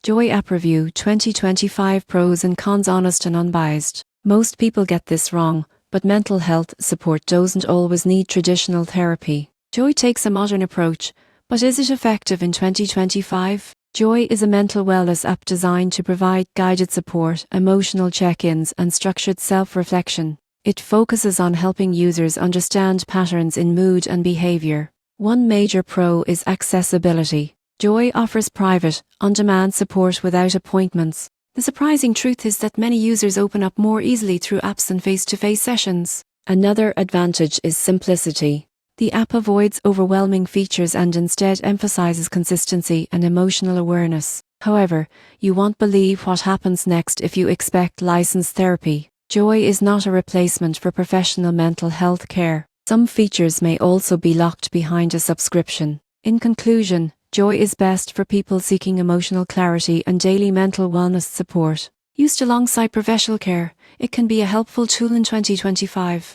Joy App Review 2025 Pros and Cons, honest and unbiased. Most people get this wrong, but mental health support doesn't always need traditional therapy. Joy takes a modern approach, but is it effective in 2025? Joy is a mental wellness app designed to provide guided support, emotional check-ins, and structured self-reflection. It focuses on helping users understand patterns in mood and behavior. One major pro is accessibility. Joy offers private, on-demand support without appointments. The surprising truth is that many users open up more easily through apps than face-to-face sessions. Another advantage is simplicity. The app avoids overwhelming features and instead emphasizes consistency and emotional awareness. However, you won't believe what happens next if you expect licensed therapy. Joy is not a replacement for professional mental health care. Some features may also be locked behind a subscription. In conclusion, Joy is best for people seeking emotional clarity and daily mental wellness support. Used alongside professional care, it can be a helpful tool in 2025.